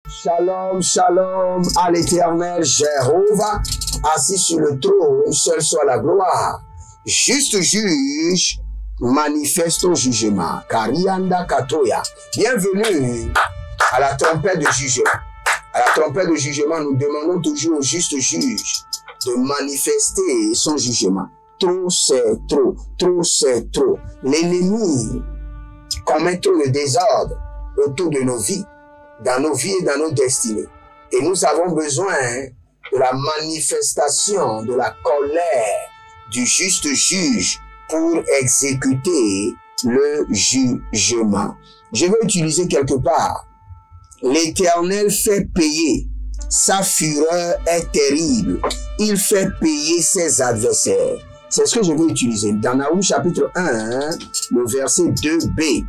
Shalom, shalom à l'Éternel Jéhovah, assis sur le trône, seul soit la gloire. Juste juge, manifeste au jugement. Karianda Katoya. Bienvenue à la trompette de jugement. À la trompette de jugement, nous demandons toujours au juste juge de manifester son jugement. Trop, c'est trop. Trop, c'est trop. L'ennemi commet trop de désordre autour de nos vies, dans nos vies et dans nos destinées. Et nous avons besoin de la manifestation de la colère du juste juge pour exécuter le jugement. Je vais utiliser quelque part. L'Éternel fait payer. Sa fureur est terrible. Il fait payer ses adversaires. C'est ce que je vais utiliser. Dans Naoum chapitre 1, le verset 2b.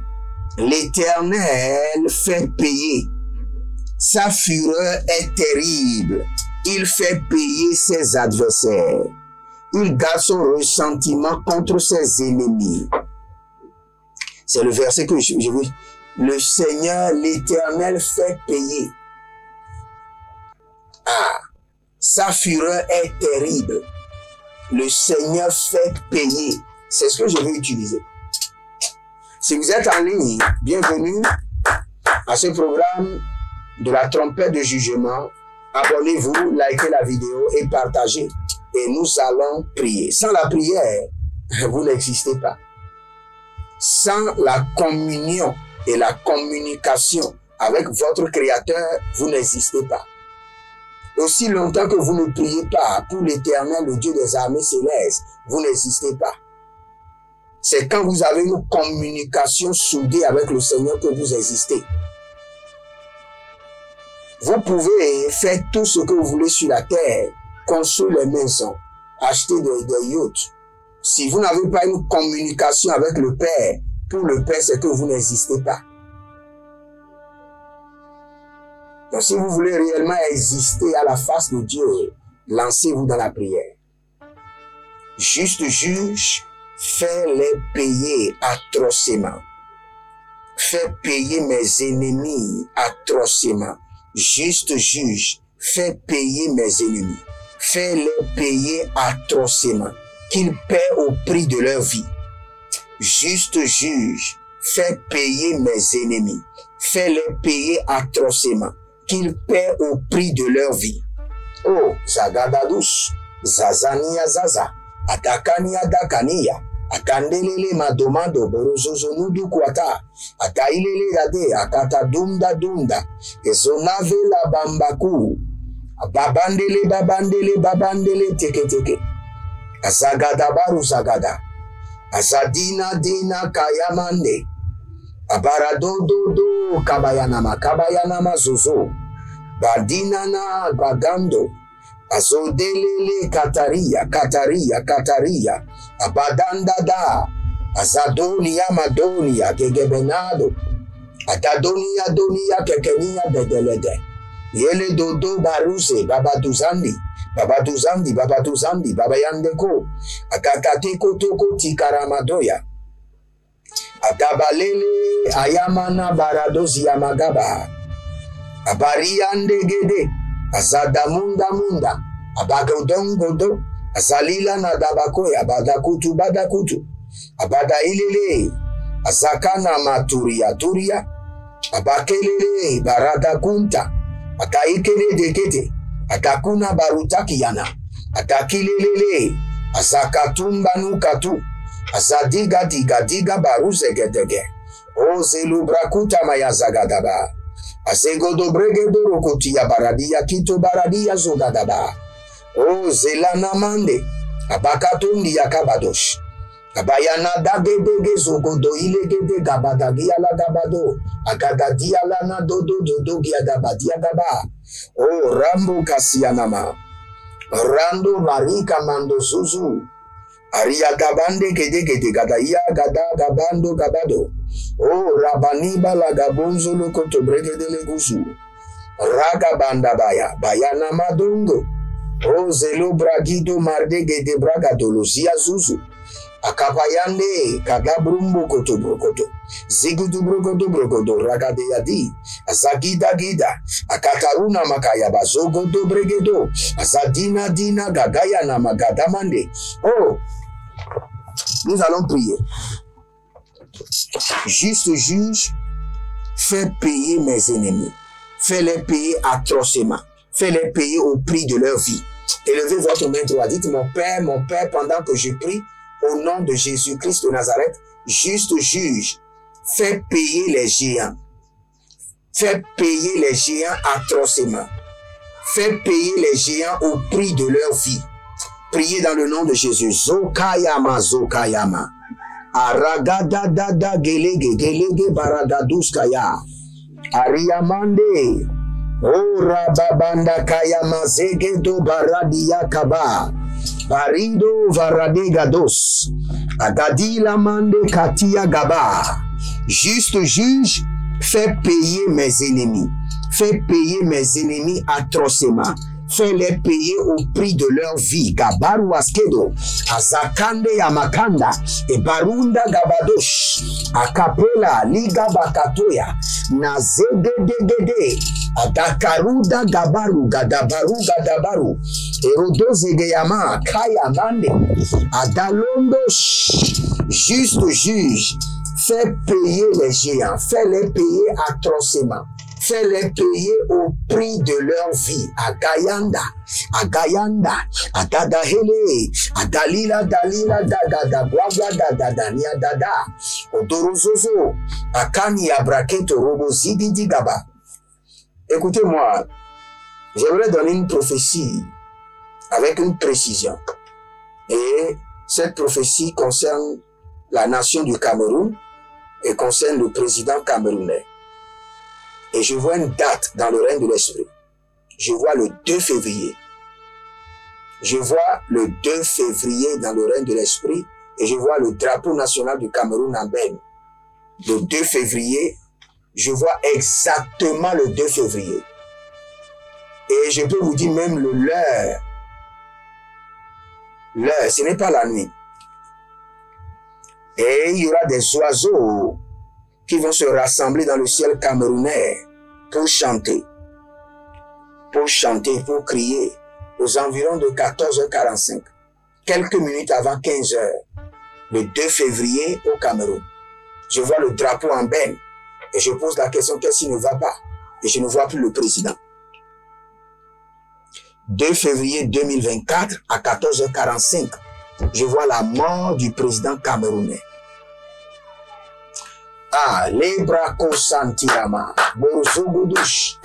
L'Éternel fait payer. Sa fureur est terrible. Il fait payer ses adversaires. Il garde son ressentiment contre ses ennemis. C'est le verset que je veux. Le Seigneur, l'Éternel fait payer. Ah, sa fureur est terrible. Le Seigneur fait payer. C'est ce que je vais utiliser. Si vous êtes en ligne, bienvenue à ce programme de la trompette de jugement. Abonnez-vous, likez la vidéo et partagez. Et nous allons prier. Sans la prière, vous n'existez pas. Sans la communion et la communication avec votre Créateur, vous n'existez pas. Aussi longtemps que vous ne priez pas pour l'Éternel, le Dieu des armées célestes, vous n'existez pas. C'est quand vous avez une communication soudée avec le Seigneur que vous existez. Vous pouvez faire tout ce que vous voulez sur la terre, construire les maisons, acheter des yachts. Si vous n'avez pas une communication avec le Père, pour le Père, c'est que vous n'existez pas. Donc si vous voulez réellement exister à la face de Dieu, lancez-vous dans la prière. Juste juge, fais-les payer atrocement. Fais payer mes ennemis atrocement. Juste juge, fais payer mes ennemis. Fais-les payer atrocement. Qu'ils paient au prix de leur vie. Juste juge, fais payer mes ennemis. Fais-les payer atrocement. Qu'ils paient au prix de leur vie. Oh, Zagadadus, Zazania Zaza, Atakania Dakania, Akandelele Madomando, Borozozonudu Kwata, Atailele Gade, Akata Dunda Dunda, Ezonave la Bambaku, Babandele Babandele Babandele Teke Teke, Azagada Baru Zagada, Azadina Dina Kayamande, Abaradodo Kabayanama Kabayanama Zozo, Badinana Bagando, Azodelele Kataria Kataria Kataria, Abadandada, Azadonia Madonia Gegebenado, Adadonia Donia Kekenia Bedelede, Yele Dodo Baruse Babaduzandi, Babaduzandi Babaduzandi Babayandeko, Akakateko Toko Tikaramadoya, Atabalele Ayamana Baradosi Yamagaba, Abariande Gede, Azadamunda Munda, Abagodongodo, Azalila Nadabakoya, Badakutu Badakutu, Abadailele, Azakana Maturia Turia, Abakelele Baradakunta, Ataikele Dekete, Atakuna Barutakiyana, Atakilele, Azakatumba Nukatu, Azadiga Diga Diga Baruzegedege, O Zelubrakuta Mayazagadaba, Azegodo Bregedo Rokotia Baradia Kito Baradia Zogadaba, O Zelana Mande, Abakatundi Yakabadosh, Abayana Dagedege Zogodo Ilegede Gabadagia la Gabado, Agadadia Lana Dodo Dodo Giagabadia Gaba, O Rambo Kasianama, Rando Marika Mando Zuzu, Aria Gabande Gede Gede Gadaya Gada Gabando Gabado, O Rabaniba la Gabonzo Lokoto Bregede Leguzu, Ragabanda Baya, Bayana Madongo, O Zelo Bragido Mardege de Bragadolozia Zuzu, Akapayande, Kagabrumbo Koto Brokoto, Zigudu Brokoto Brokoto, Ragadeyadi, Azagida Gida, Akakaruna Makayaba, Zogodo Bregedo, Azadina Dina, Gagayana Magadamande. Oh, nous allons prier. Juste juge, fais payer mes ennemis. Fais-les payer atrocement. Fais-les payer au prix de leur vie. Élevez votre main droite. Dites, mon Père, pendant que je prie, au nom de Jésus-Christ de Nazareth, juste juge, fais payer les géants. Fais payer les géants atrocement. Fais payer les géants au prix de leur vie. Priez dans le nom de Jésus. Zokayama, Zokayama. Aragadadada gelege gelege baragaduskaya. Ariamande. Ora babanda kayama zegedo baradia kaba. Barido varadegados. Agadila mande katia gaba. Juste juge, fais payer mes ennemis. Fais payer mes ennemis atrocement. Fais-les payer au prix de leur vie. Gabaru askedo. Azakande yamakanda. E barunda gabadosh. Akapela liga bakatoya. Nazegedegede. Adakaruda gabaru gadabaru gadabaru. Erodozegeyama kaya mande. Adalondosh. Juste juge. Fais payer les géants. Fais-les payer atrocement. Fais-les payer au prix de leur vie. Agayanda, Agayanda, Adadahele, Adalila, Dalila, Dagada, Guagua, Dadania, Dada, Odorozozo, Akani, Abraketo, Robozidi, Digaba. Écoutez-moi, j'aimerais donner une prophétie avec une précision. Et cette prophétie concerne la nation du Cameroun et concerne le président camerounais. Et je vois une date dans le règne de l'esprit. Je vois le 2 février. Je vois le 2 février dans le règne de l'esprit. Et je vois le drapeau national du Cameroun en berne. Le 2 février, je vois exactement le 2 février. Et je peux vous dire même l'heure. L'heure, ce n'est pas la nuit. Et il y aura des oiseaux qui vont se rassembler dans le ciel camerounais pour chanter, pour crier aux environs de 14h45, quelques minutes avant 15h, le 2 février au Cameroun. Je vois le drapeau en berne et je pose la question, qu'est-ce qui ne va pas? Et je ne vois plus le président. 2 février 2024 à 14h45, je vois la mort du président camerounais. Ah, Lebra Kosantirama, Borzogodush,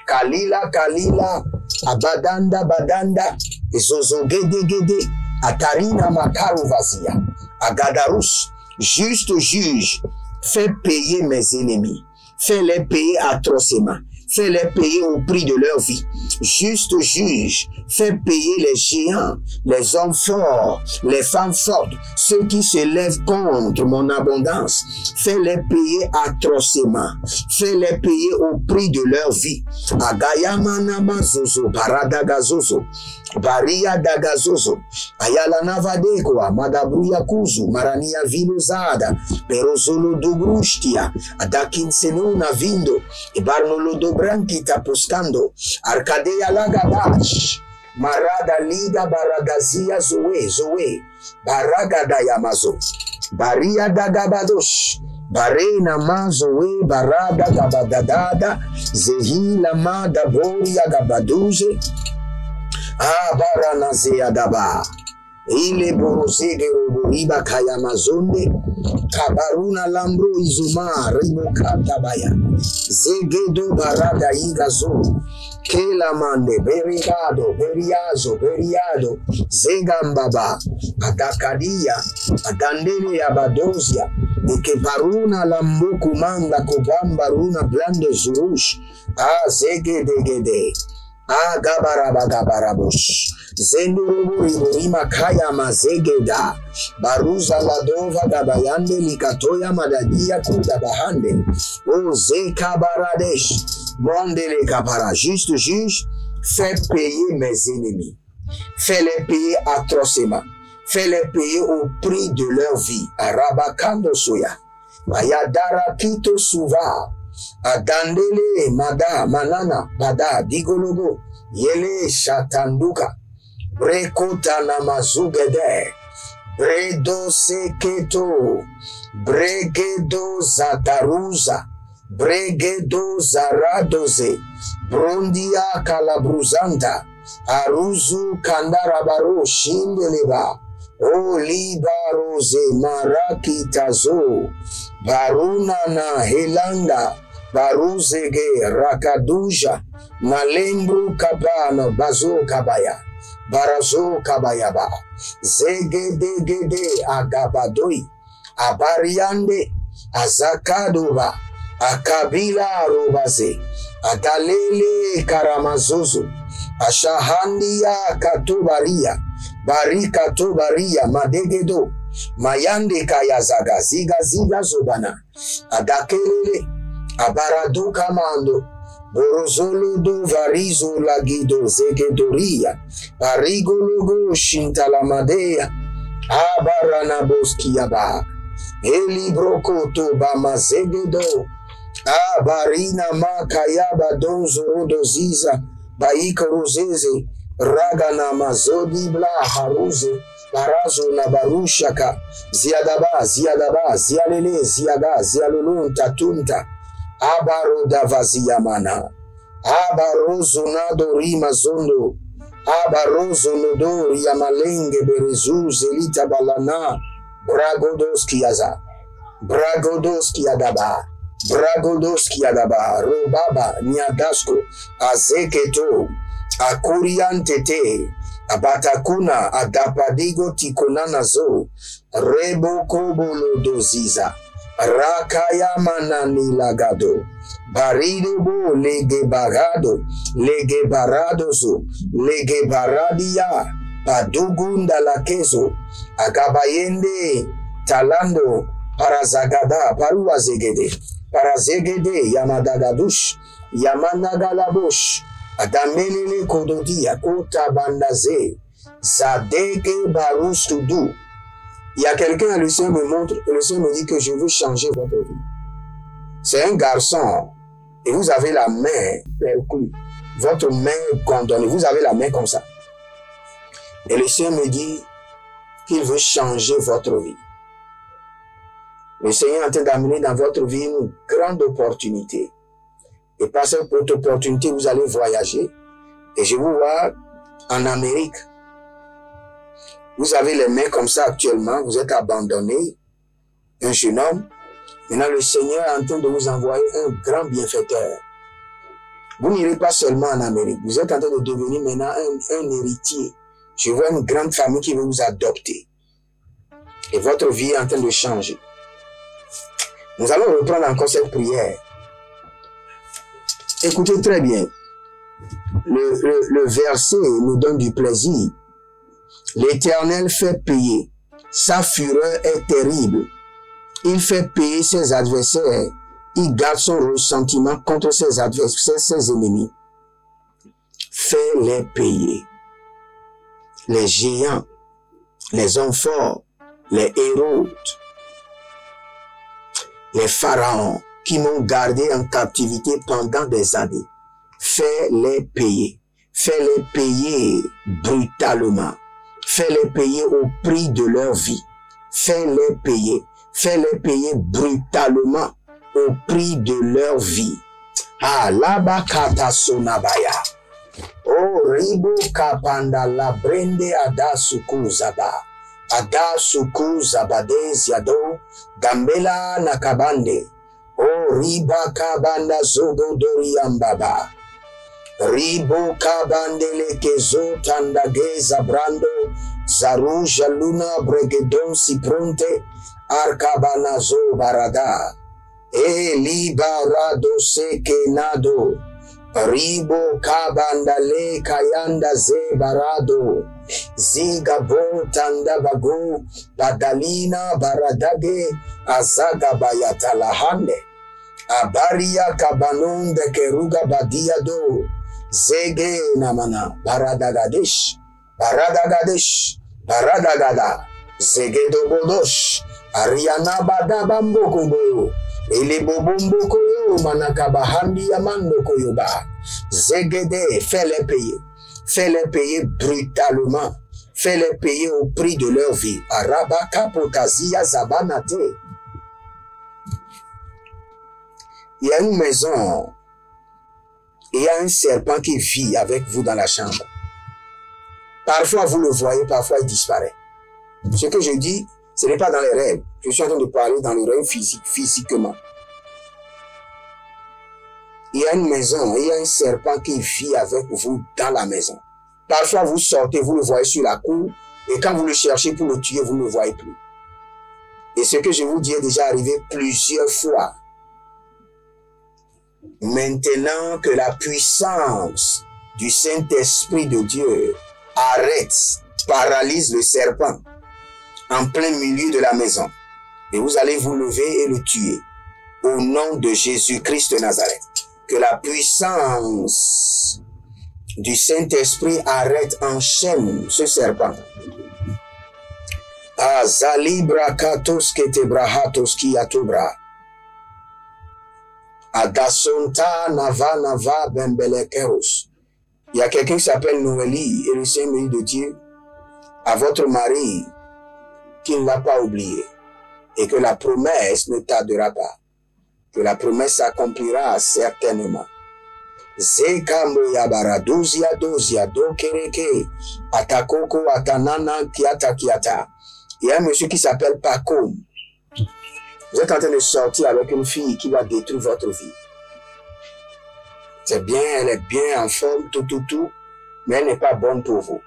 Kalila, Kalila, Abadanda, Badanda, Zozogedegede, Atarina Makarovazia, Agadarus, juste juge, fais payer mes ennemis, fais-les payer atrocement, fais-les payer au prix de leur vie. Juste juge, fais payer les géants, les hommes forts, les femmes fortes, ceux qui se lèvent contre mon abondance. Fais-les payer atrocement, fais-les payer au prix de leur vie. Agayama nama zozo, baradagazozo, baria dagazozo, ayala navadekwa, madabruya kuzu, marania vilozada, perozolo dobrushtia, adakin senuna vindo, ibarnolo dobranki taposkando, Arcadia Lagadash, Marada Liga Baragazia Zoe, Baragada Yamazo, Baria Dagabadosh, Barena Mazoe, Barada Gabadadada, Zehila Mada Boria Gabaduze, Baranazea Daba, Ile Borosege Roboriba Kayamazonde, Kabaruna Lambro Izuma, Rimo Kantabaya, Zegedo Barada Igazo, Kela Mande, Berigado, Beriado, Zegambaba, Adakadia, Adandele Abadozia, Ekebaruna Lamboku Manda Kobamba Runa Blando Zurush, Zegedegede, Gabarabagabarabush, Zendurima Kaya Mazegeda, Baruza Ladova Gabayande Likatoya Madadia Kudabahande, O Zeka Baradesh, Mondele Kapara, juste juge, fais payer mes ennemis, fais-les payer atrocement, Fais-les payer au prix de leur vie. Arabakando soya. Ayadara kito suva. Adandele mada manana bada digologo. Yele shatanduka. Brekota namazugede. Bredo seketo. Bregedo zataruza. Bregedo zaradoze. Brondia calabruzanta. Aruzu kandarabaro shindeleba. O libaroze marakitazo. Barunana helanda. Baruzege rakaduja. Malembru kabano bazo kabaya. Barazo kabayaba. Zegedegede agabadoi. Abariande. Azakadoba. Akabila robaze. Adalele karamazozo. Ashahandia katubaria. Barika tubaria madegedo. Mayande kayazaga ziga ziga zobana. Adakelele. Abarado kamando. Borozolo do varizo lagido zegedoria. Parigologo shintalamadea. Abaranaboskiaba. Elibrokoto bamazegedo. Abarina makayaba donzorodo ziza. Baika rozeze. Ragana mazodi bla haruze. Barazo na barushaka. Ziadaba, zialele, ziaga, zialulun tatunta. Abaro davaziyamana. Abarozo nado rima zondo. Abarozo nodo yamalenge berezu zelita balana. Bragodoski yaza. Bragodoski yadaba. Bragodoski yadaba. Robaba niadasko. Azeketo. Akuriantete. Abatakuna adapadigo tikonana zo. Rebo kobolo doziza. Rakayamana nilagado. Barido bo lege barado. Lege baradozo. Lege baradia. Padugunda lakezo. Agabayende. Talando. Parazagada. Paruazegede. Parazegede. Yamadagadush. Yamanagalabush. Adamelele kododia. Kota bandaze. Zadeke barustudu. Il y a quelqu'un, le Seigneur me montre, et le Seigneur me dit que je veux changer votre vie. C'est un garçon, et vous avez la main perclue, votre main condamnée, vous avez la main comme ça. Et le Seigneur me dit qu'il veut changer votre vie. Le Seigneur est en train d'amener dans votre vie une grande opportunité. Et par cette opportunité, vous allez voyager. Et je vous vois en Amérique. Vous avez les mains comme ça actuellement, vous êtes abandonné, un jeune homme. Maintenant, le Seigneur est en train de vous envoyer un grand bienfaiteur. Vous n'irez pas seulement en Amérique, vous êtes en train de devenir maintenant un héritier. Je vois une grande famille qui veut vous adopter. Et votre vie est en train de changer. Nous allons reprendre encore cette prière. Écoutez très bien. Le verset nous donne du plaisir. L'Éternel fait payer. Sa fureur est terrible. Il fait payer ses adversaires. Il garde son ressentiment contre ses adversaires, ses ennemis. Fait-les payer. Les géants, les hommes forts, les héros, les pharaons qui m'ont gardé en captivité pendant des années. Fais-les payer. Fais-les payer brutalement. Fais-les payer au prix de leur vie. Fais-les payer. Fais-les payer brutalement au prix de leur vie. Ah, là-bas, katasonabaya. Oh, ribo kapanda la brende adasuku zaba. Adasuku zabade ziado. Gambela nakabande. Oh, riba kabanda zogo doriambaba. Ribo kabandele kezo tandage zabrando. Zaruja luna bregedon si pronte. Arkabanazo barada. E libarado sekenado. Ribo kabandale kayanda ze barado. Zigabo tandabago. Badalina baradage. Azaga bayatalahande. Abaria kabanon de keruga badiado. Zege namana. Baradagadesh. Baradagadesh. Baradagada, Zegedobodosh, Ariana Badabambokobo, Elebobombokoyo, Manakabahandi Yamando Koyoba, Zegede, fais-les payer. Fais-les payer brutalement. Fais-les payer au prix de leur vie. Arabaka Pokazia Zabanate. Il y a une maison. Il y a un serpent qui vit avec vous dans la chambre. Parfois vous le voyez, parfois il disparaît. Ce que je dis, ce n'est pas dans les rêves. Je suis en train de parler dans le rêve physiquement. Il y a une maison, il y a un serpent qui vit avec vous dans la maison. Parfois vous sortez, vous le voyez sur la cour, et quand vous le cherchez pour le tuer, vous ne le voyez plus. Et ce que je vous dis est déjà arrivé plusieurs fois. Maintenant que la puissance du Saint-Esprit de Dieu arrête, paralyse le serpent en plein milieu de la maison, et vous allez vous lever et le tuer au nom de Jésus-Christ de Nazareth. Que la puissance du Saint-Esprit arrête, enchaîne ce serpent. Azalibra katos ketebrahatos kiatobra. Adasonta nava nava bembelekeros. Il y a quelqu'un qui s'appelle Noélie et le Seigneur de Dieu à votre mari qui ne l'a pas oublié et que la promesse ne tardera pas. Que la promesse s'accomplira certainement. Zekambo yabara dozia dozia do kereke atakoko atanana kiata kiata. Il y a un monsieur qui s'appelle Paco. Vous êtes en train de sortir avec une fille qui va détruire votre vie. C'est bien, elle est bien en forme, tout, mais elle n'est pas bonne pour vous.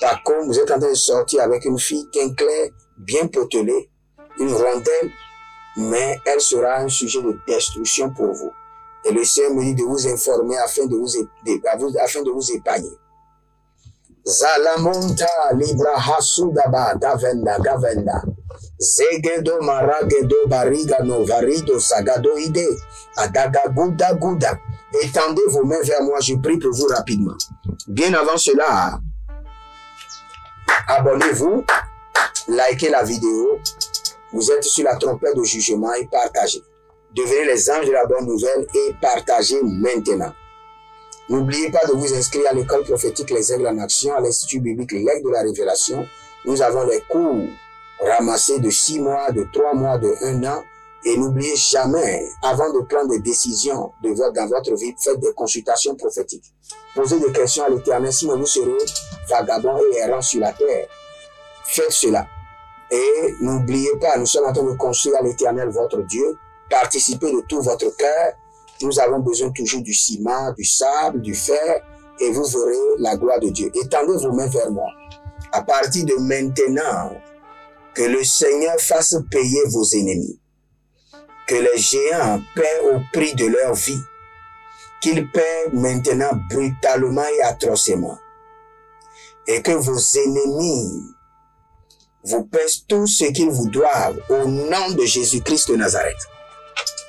Paco, vous êtes en train de sortir avec une fille teint clair, bien potelée, une rondelle, mais elle sera un sujet de destruction pour vous. Et le Seigneur me dit de vous informer afin de vous épargner. Zalamonta libra hasudaba gavenda gavenda. Zegedo maragedo barigano varido sagadoide. Adagaguda guda. Étendez vos mains vers moi, je prie pour vous rapidement. Bien avant cela, abonnez-vous, likez la vidéo. Vous êtes sur la trompette de jugement et partagez. Devenez les anges de la bonne nouvelle et partagez maintenant. N'oubliez pas de vous inscrire à l'école prophétique Les Aigles en Action, à l'Institut biblique L'Aigle de la Révélation. Nous avons les cours ramassés de 6 mois, de 3 mois, de 1 an. Et n'oubliez jamais, avant de prendre des décisions dans votre vie, faites des consultations prophétiques. Posez des questions à l'Éternel, sinon vous serez vagabond et errant sur la terre. Faites cela. Et n'oubliez pas, nous sommes en train de construire à l'Éternel votre Dieu. Participez de tout votre cœur. Nous avons besoin toujours du ciment, du sable, du fer, et vous verrez la gloire de Dieu. Étendez vos mains vers moi. À partir de maintenant, que le Seigneur fasse payer vos ennemis. Que les géants paient au prix de leur vie. Qu'ils paient maintenant brutalement et atrocement. Et que vos ennemis vous pèsent tout ce qu'ils vous doivent au nom de Jésus-Christ de Nazareth.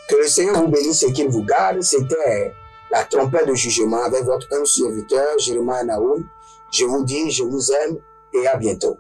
Que le Seigneur vous bénisse et qu'il vous garde. C'était la trompette de jugement avec votre humble serviteur, Jérémie Naoum. Je vous dis, je vous aime et à bientôt.